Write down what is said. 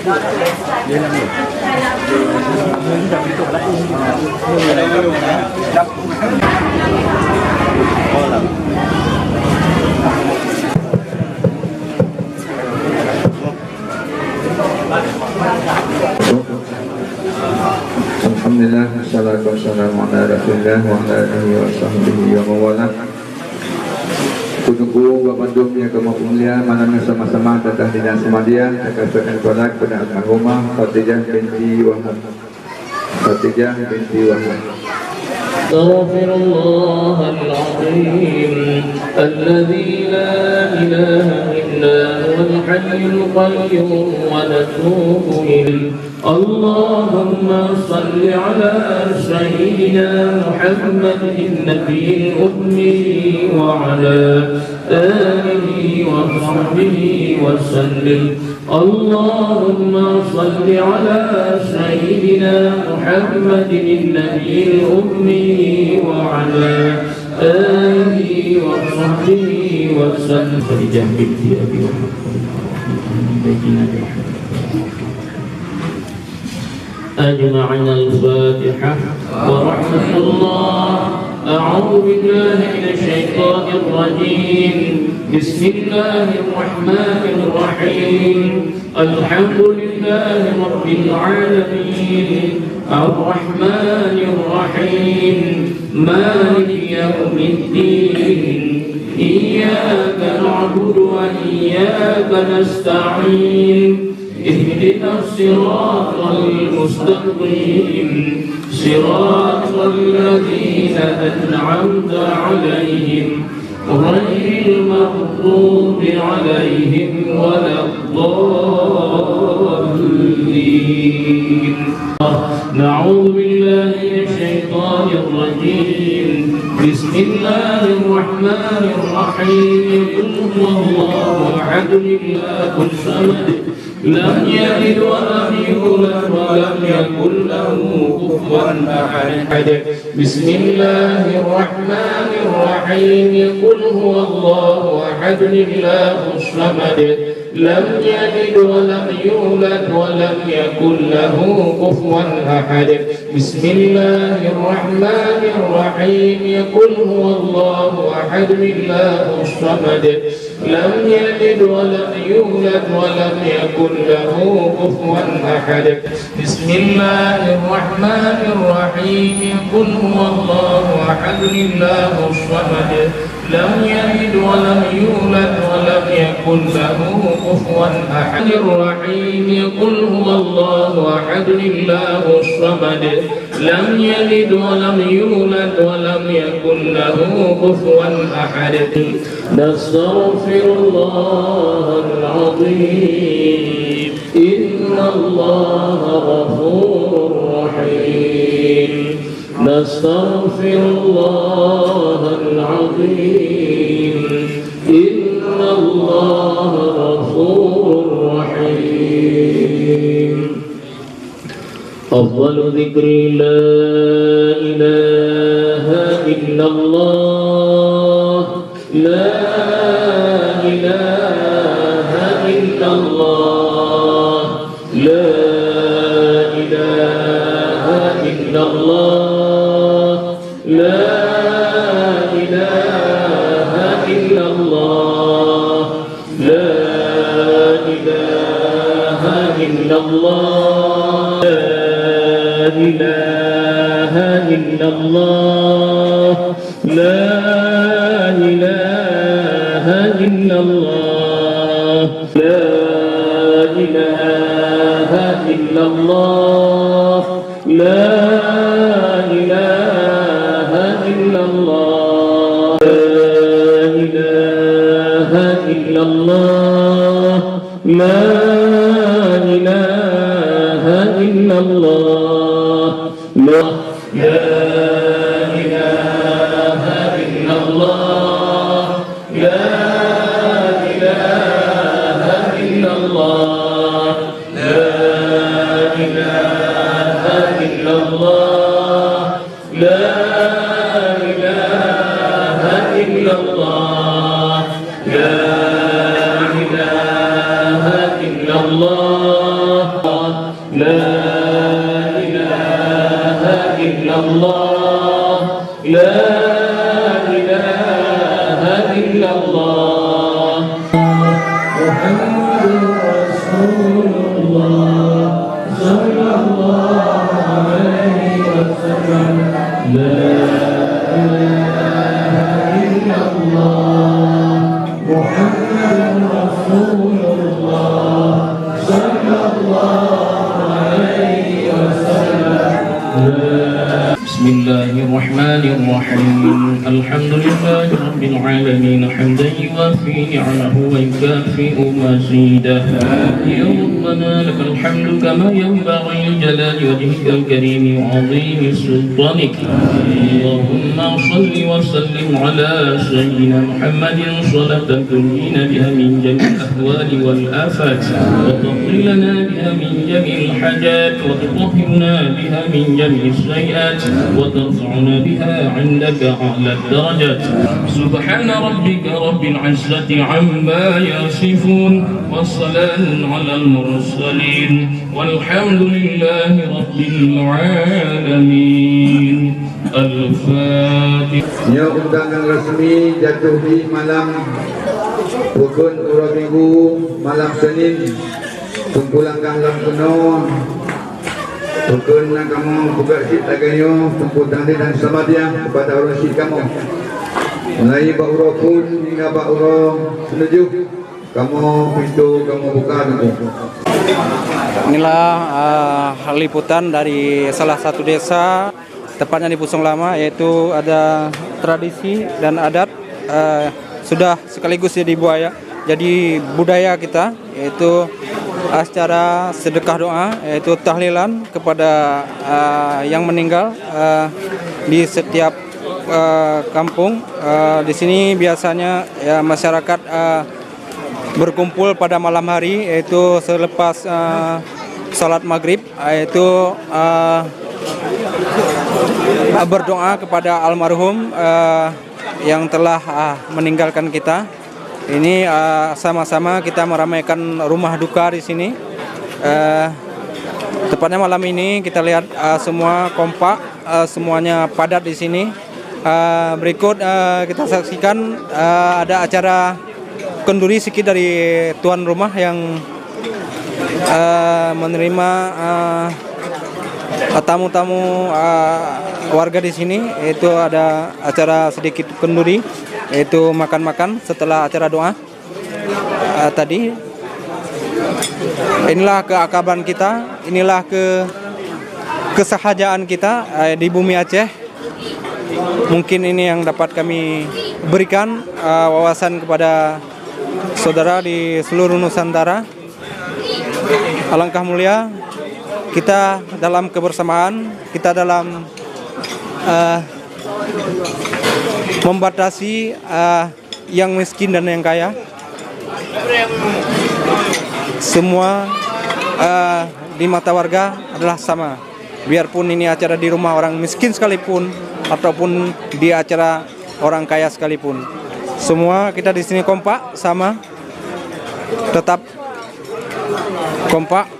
Alhamdulillah, wassalatu wassalamu ala rasulillah wa ala alihi wa sahbihi wa mawala. Tunggu Bapak Dum yang kemuliaan malam sama-sama datang di Nasmadia akan berkolak kepada almarhumah Khadijah binti Wahab. Khadijah binti Wahab. أستغفر الله العظيم الذي لا إله إلا هو الحي القيوم ونتوب إليه. اللهم صل على سيدنا محمد النبي الأمي وعلى آله وصحبه وسلم. اللهم صل على سيدنا محمد النبي الأمي وعلى آله وصحبه وسلم. خديجة بنت أبي وهب أجمعين. الفاتحة ورحمة الله. أعوذ بالله من الشيطان الرجيم. بسم الله الرحمن الرحيم. الحمد لله رب العالمين الرحمن الرحيم مالك يوم الدين. إياك نعبد وإياك نستعين. اهدنا الصراط المستقيم صراط الذين أنعمت عليهم غير المغضوب عليهم ولا الضالين. نعوذ بالله من الشيطان الرجيم. بسم الله الرحمن الرحيم. قل هو الله أحد الله الصمد لم يلد ولم يولد ولم يكن له كفوا أحد. بسم الله الرحمن الرحيم. قل هو الله أحد الله الصمد لم يلد ولم يولد ولم يكن له كفوا أحد. بسم الله الرحمن الرحيم. قل هو الله أحد الله الصمد لم يلد ولم يولد ولم يكن له كفوا أحد. بسم الله الرحمن الرحيم. قل هو الله أحد الله الصمد لم يلد ولم يولد ولم يكن له كفوا أحد. الرحيم. قل هو الله أحد الله الصمد لم يلد ولم يولد ولم يكن له كفوا أحد. نستغفر الله العظيم إن الله غفور رحيم. نستغفر الله العظيم إن الله غفور رحيم. أفضل ذكر لا إله إلا الله. لا إله إلا الله. لا إله إلا الله. لا إله إلا الله. لا إله إلا الله. لا إله إلا الله. لا إله إلا الله. لا إله إلا الله. لا إله إلا الله. لا إله إلا الله. لا إله إلا الله. لا إله إلا الله. لا إله إلا الله. لا إله إلا الله. لا إله إلا الله. Bismillahirrahmanirrahim. Alhamdulillahi rabbil alamin hamdan yuwafi ni'amahu wa yukafi'u mazidah. Ya Rabbana lakal hamdu kama yanbaghi li jalali wajhikal karim wa 'azimi sultanik. Allahumma shalli wa sallim ala sayyidina Muhammadin salatan tunjina biha min jami'il ahwali wal afat wa taqdi lana biha min jami'il hajat wa tutahhirna biha min jami'is sayyi'at wa tarfa'una biha 'indaka a'la ad-darajat. Subhana rabbika rabbil 'izzati 'amma yasifun wa salamun 'alal mursalin walhamdulillahi rabbil 'alamin. Al-Fatihah. Ya, undangan resmi jatuh di malam Rukun Urah Minggu malam Senin. Kumpulan kahlam kuno Rukun na kamu buka sit laganyo Tumpul tangdi dan samadya kepada orang sit kamu. Mulai Pak Urah pun hingga Pak Urah setuju. Kamu pintu kamu buka dulu. Inilah liputan dari salah satu desa, tepatnya di Pusong Lama, yaitu ada tradisi dan adat sudah sekaligus jadi budaya kita, yaitu acara sedekah doa, yaitu tahlilan kepada yang meninggal di setiap kampung. Di sini biasanya ya, masyarakat berkumpul pada malam hari, yaitu selepas salat maghrib, yaitu berdoa kepada almarhum yang telah meninggalkan kita. Ini sama-sama kita meramaikan rumah duka di sini. Tepatnya malam ini kita lihat semua kompak, semuanya padat di sini. Berikut kita saksikan ada acara kenduri sedikit dari tuan rumah yang menerima tamu-tamu warga di sini. Itu ada acara sedikit kenduri, yaitu makan-makan setelah acara doa tadi. Inilah keakraban kita, inilah kesahajaan kita di bumi Aceh. Mungkin ini yang dapat kami berikan wawasan kepada saudara di seluruh Nusantara. Alangkah mulia kita dalam kebersamaan, kita dalam membatasi yang miskin dan yang kaya. Semua di mata warga adalah sama. Biarpun ini acara di rumah orang miskin sekalipun ataupun di acara orang kaya sekalipun, semua kita di sini kompak, sama, tetap kompak.